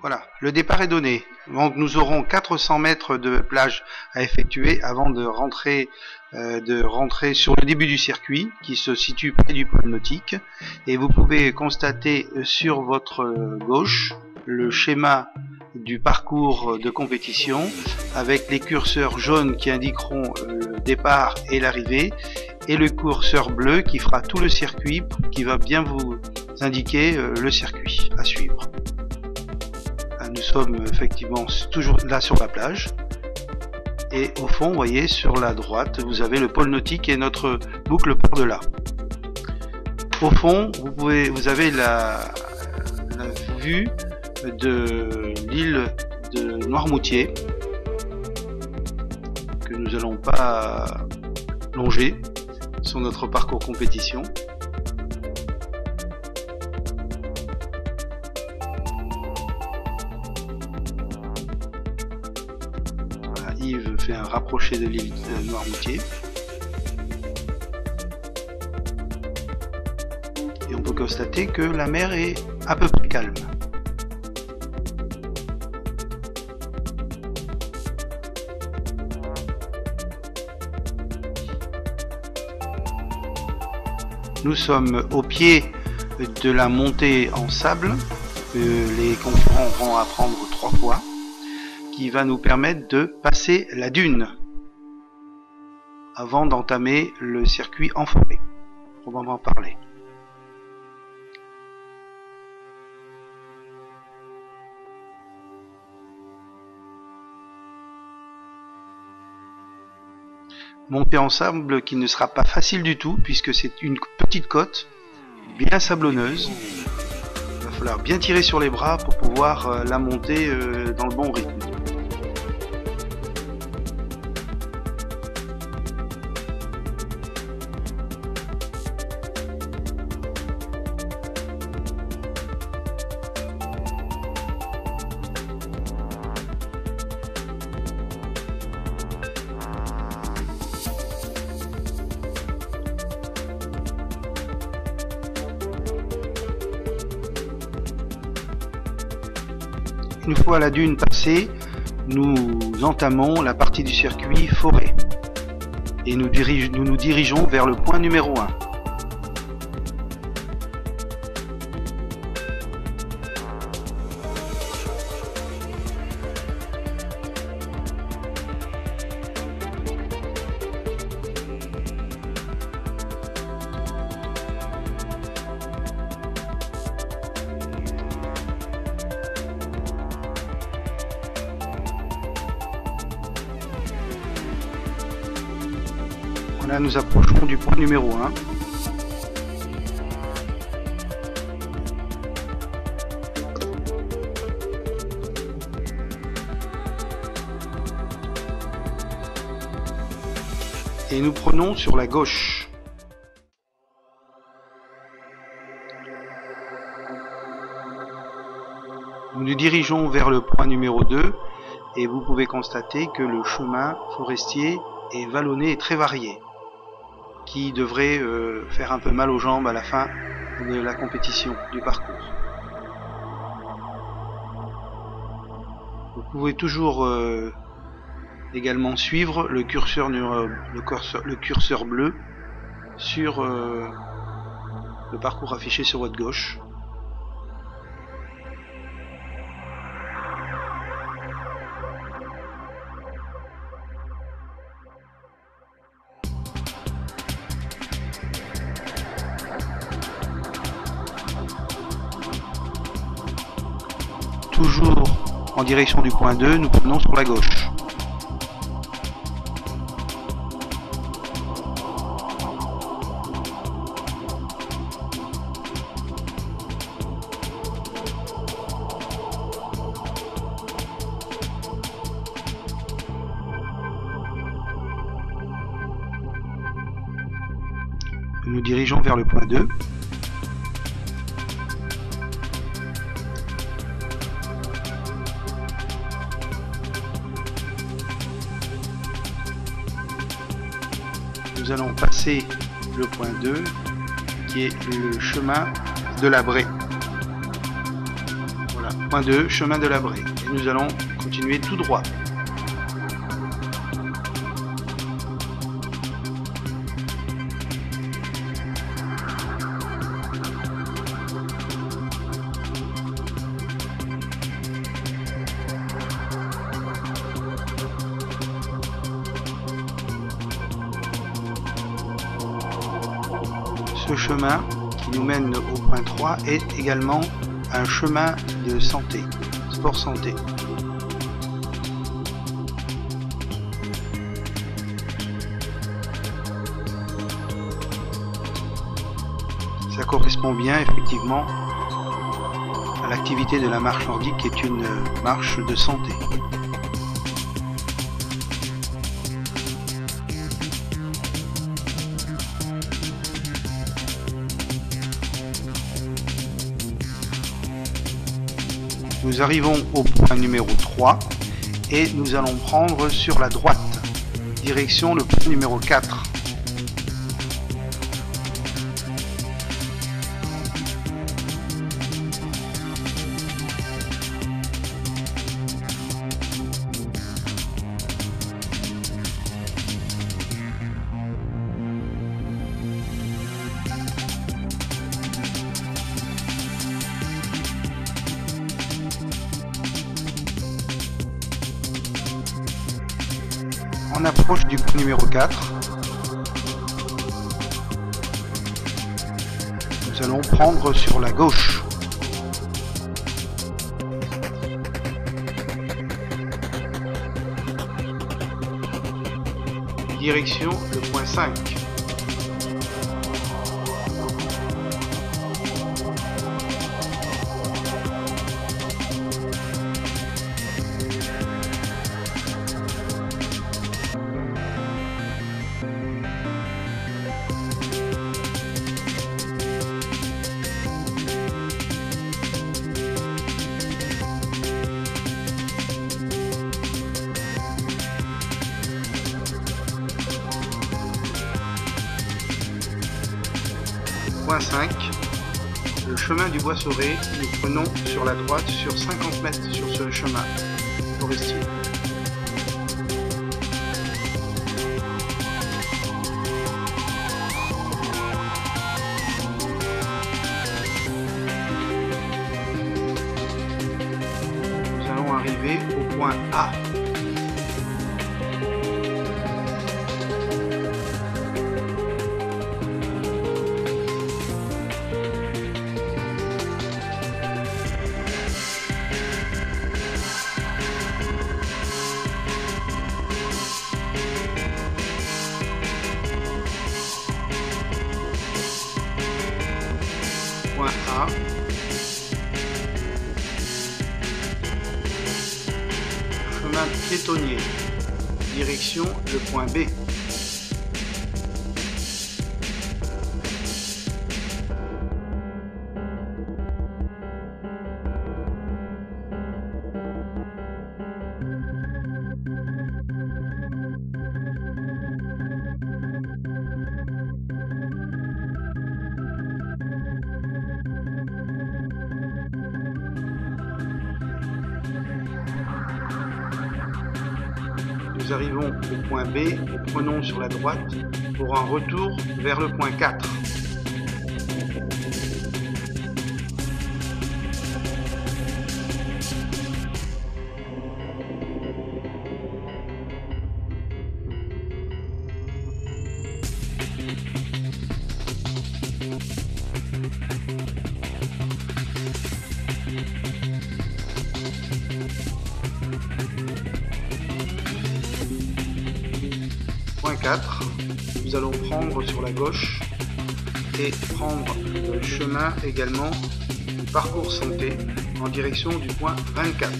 Voilà, le départ est donné. Donc nous aurons 400 mètres de plage à effectuer avant de rentrer sur le début du circuit qui se situe près du pôle nautique. Et vous pouvez constater sur votre gauche le schéma du parcours de compétition avec les curseurs jaunes qui indiqueront le départ et l'arrivée et le curseur bleu qui fera tout le circuit, qui va bien vous indiquer le circuit à suivre. Nous sommes effectivement toujours là sur la plage et au fond, vous voyez, sur la droite, vous avez le pôle nautique et notre boucle par delà. Au fond, vous avez la vue de l'île de Noirmoutier que nous n'allons pas longer sur notre parcours compétition. Yves fait un rapproché de l'île de Noirmoutier. Et on peut constater que la mer est à peu près calme. Nous sommes au pied de la montée en sable que les concurrents vont apprendre 3 fois, qui va nous permettre de passer la dune avant d'entamer le circuit en forêt. On va en parler. Montée en sable qui ne sera pas facile du tout puisque c'est une petite côte bien sablonneuse. Il va falloir bien tirer sur les bras pour pouvoir la monter dans le bon rythme. Une fois la dune passée, nous entamons la partie du circuit forêt et nous nous dirigeons vers le point numéro 1. Là, nous approchons du point numéro 1. Et nous prenons sur la gauche. Nous nous dirigeons vers le point numéro 2 et vous pouvez constater que le chemin forestier est vallonné et très varié, qui devrait faire un peu mal aux jambes à la fin de la compétition du parcours. Vous pouvez toujours également suivre le curseur bleu sur le parcours affiché sur votre gauche. Toujours en direction du point 2, nous prenons sur la gauche. Nous nous dirigeons vers le point 2. Nous allons passer le point 2 qui est le chemin de la Braie. Voilà. Point 2, chemin de la Braie. Et nous allons continuer tout droit. Ce chemin qui nous mène au point 3 est également un chemin de santé, sport santé. Ça correspond bien effectivement à l'activité de la marche nordique qui est une marche de santé. Nous arrivons au point numéro 3 et nous allons prendre sur la droite, direction le point numéro 4. On approche du point numéro 4. Nous allons prendre sur la gauche. Direction le point 5. Point 5, le chemin du Bois Sauré, nous prenons sur la droite sur 50 mètres sur ce chemin forestier. Nous allons arriver au point A. Point A. Chemin piétonnier. Direction le point B. Nous arrivons au point B, nous prenons sur la droite pour un retour vers le point 4. Point 4, nous allons prendre sur la gauche et prendre le chemin également du parcours santé en direction du point 24.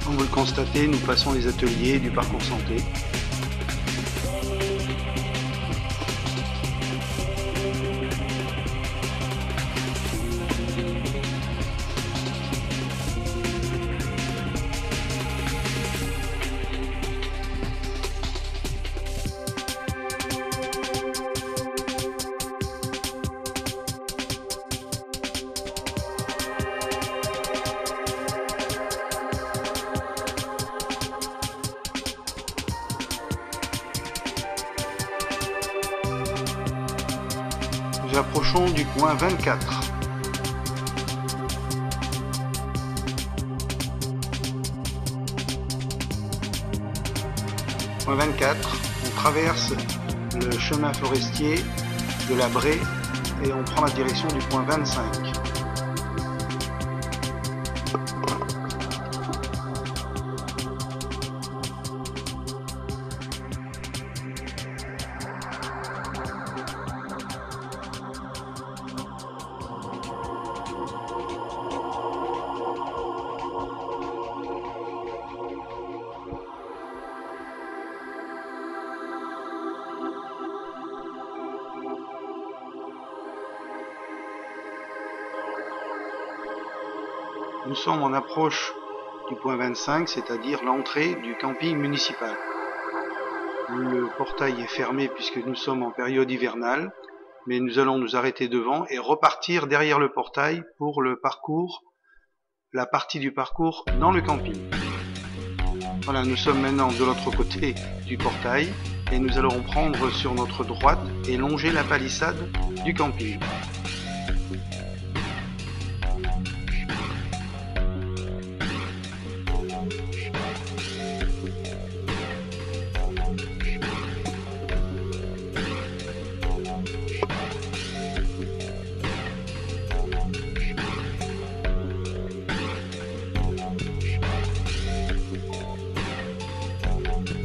Comme vous le constatez, nous passons les ateliers du parcours santé. nous approchons du point 24. Point 24, on traverse le chemin forestier de la Braie et on prend la direction du point 25. Nous sommes en approche du point 25, c'est-à-dire l'entrée du camping municipal. Le portail est fermé puisque nous sommes en période hivernale, mais nous allons nous arrêter devant et repartir derrière le portail pour le parcours, la partie du parcours dans le camping. Voilà, nous sommes maintenant de l'autre côté du portail et nous allons prendre sur notre droite et longer la palissade du camping.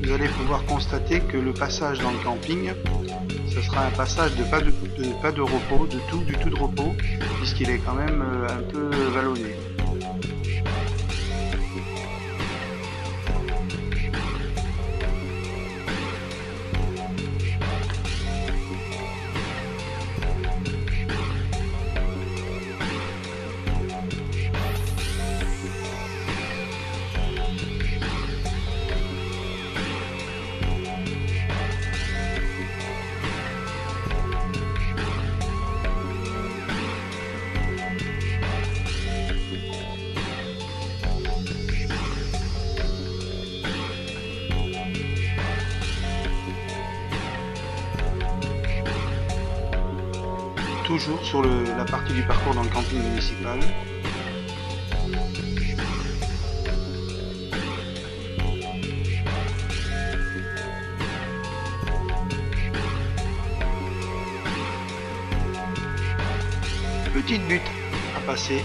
Vous allez pouvoir constater que le passage dans le camping, ce sera un passage de pas de repos, du tout de repos, puisqu'il est quand même un peu vallonné. Toujours sur la partie du parcours dans le camping municipal. Petite butte à passer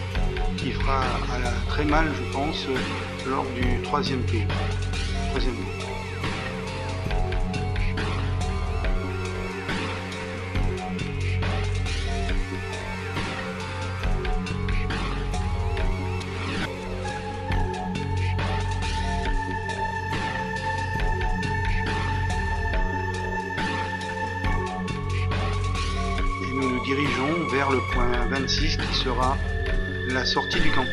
qui fera très mal, je pense, lors du troisième tour. Nous nous dirigeons vers le point 26 qui sera la sortie du camping.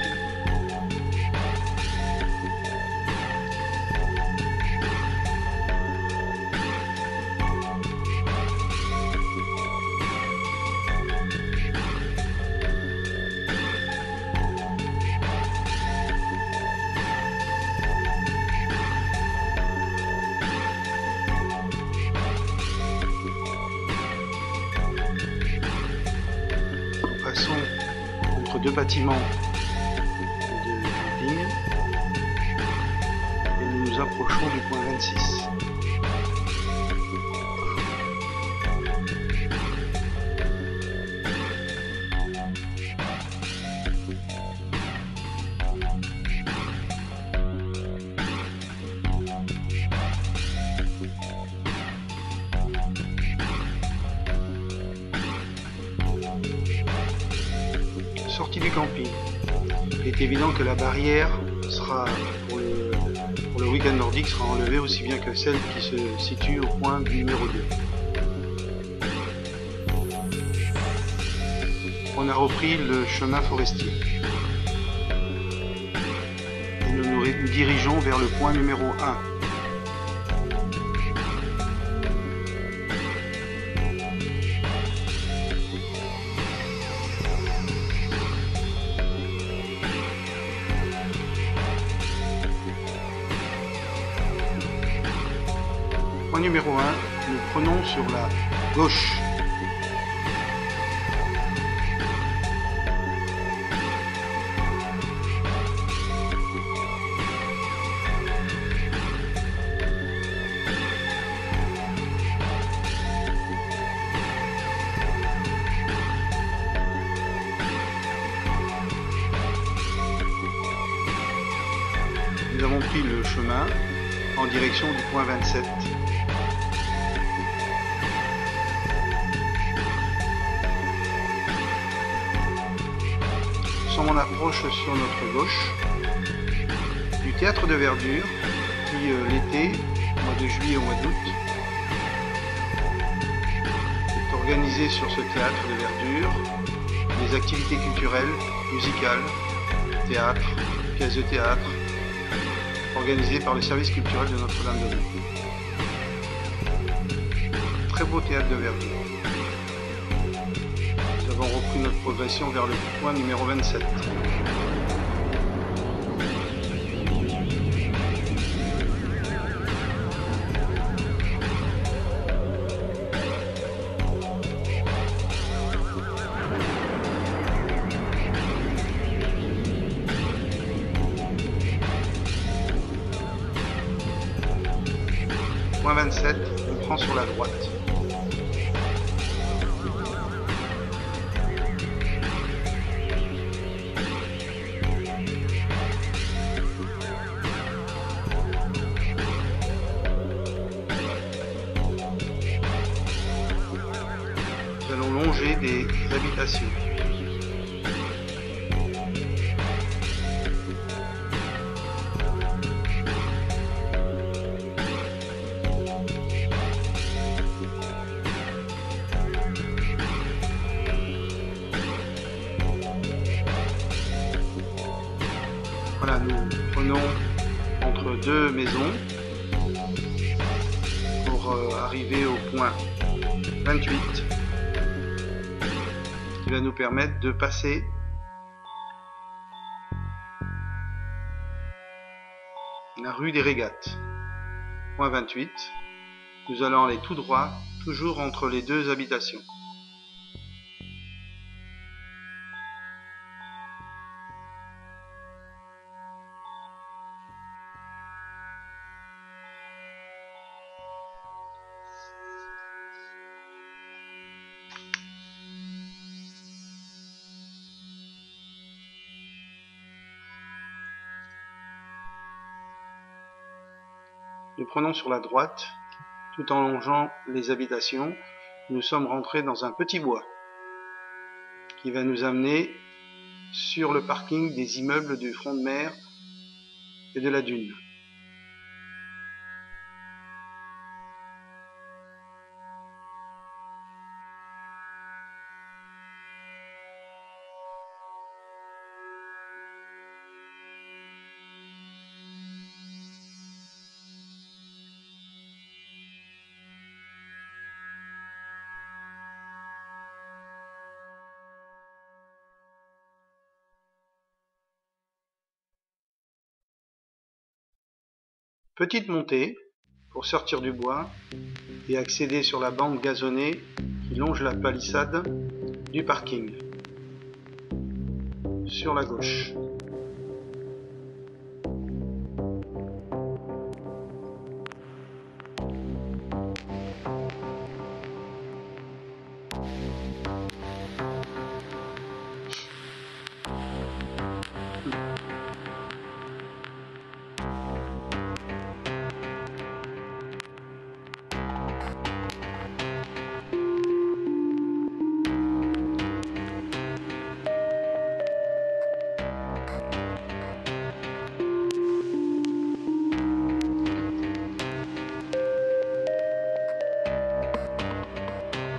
Entre deux bâtiments de camping et nous nous approchons du point 26. Sortie du camping. Il est évident que la barrière sera pour le week-end nordique sera enlevée aussi bien que celle qui se situe au point numéro 2. On a repris le chemin forestier. Et nous nous dirigeons vers le point numéro 1. Point numéro 1, nous prenons sur la gauche. repris le chemin en direction du point 27. On approche sur notre gauche du théâtre de verdure qui l'été, au mois de juillet au mois d'août, est organisé sur ce théâtre de verdure des activités culturelles, musicales, théâtre, pièces de théâtre, organisées par le service culturel de Notre-Dame-de-Mont. Très beau théâtre de verdure. Nous avons repris notre progression vers le point numéro 27. Point 27, on prend sur la droite. Nous allons longer des habitations. Voilà, nous prenons entre deux maisons pour arriver au point 28 qui va nous permettre de passer la rue des Régates. Point 28, nous allons aller tout droit, toujours entre les deux habitations. Nous prenons sur la droite, tout en longeant les habitations, nous sommes rentrés dans un petit bois qui va nous amener sur le parking des immeubles du front de mer et de la dune. Petite montée pour sortir du bois et accéder sur la bande gazonnée qui longe la palissade du parking sur la gauche.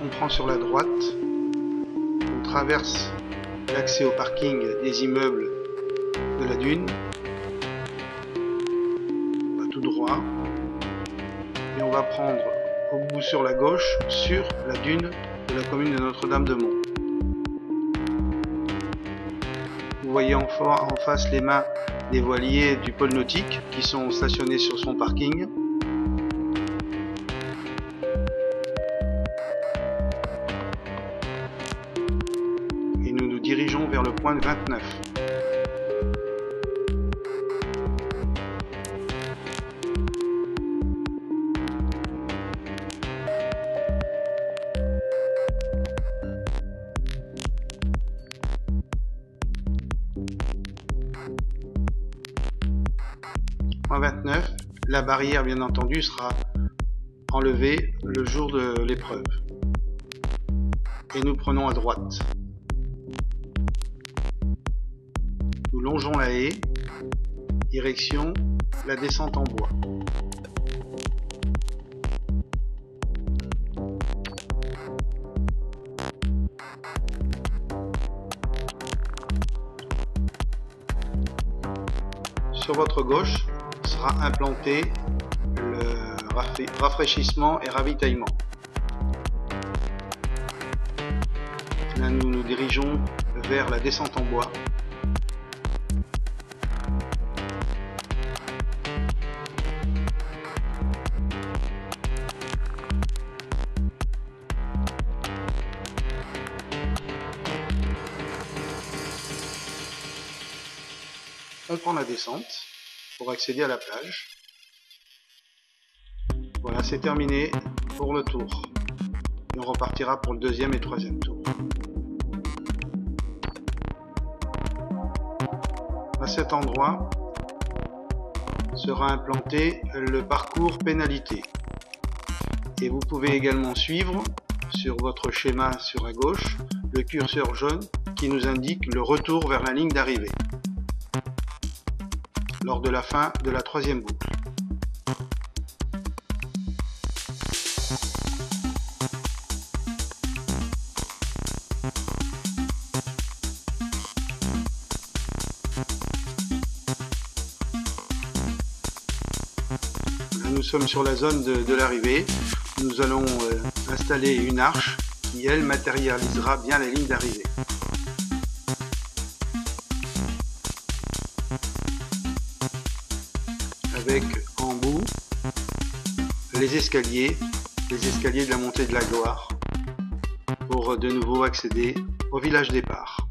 On prend sur la droite, on traverse l'accès au parking des immeubles de la dune, on va tout droit, et on va prendre au bout sur la gauche, sur la dune de la commune de Notre-Dame-de-Mont. Vous voyez en face les mâts des voiliers du pôle nautique qui sont stationnés sur son parking. Et nous nous dirigeons vers le point 29. Point La barrière, bien entendu, sera enlevée le jour de l'épreuve. Et nous prenons à droite. Nous longeons la haie, direction la descente en bois. Sur votre gauche sera implanté le rafraîchissement et ravitaillement. Là, nous nous dirigeons vers la descente en bois. On prend la descente pour accéder à la plage. Voilà, c'est terminé pour le tour. Et on repartira pour le deuxième et troisième tour. À cet endroit sera implanté le parcours pénalité. Et vous pouvez également suivre sur votre schéma sur la gauche le curseur jaune qui nous indique le retour vers la ligne d'arrivée lors de la fin de la troisième boucle. Là, nous sommes sur la zone de l'arrivée. Nous allons installer une arche qui, elle, matérialisera bien la ligne d'arrivée. Avec en bout les escaliers de la montée de la gloire pour de nouveau accéder au village départ.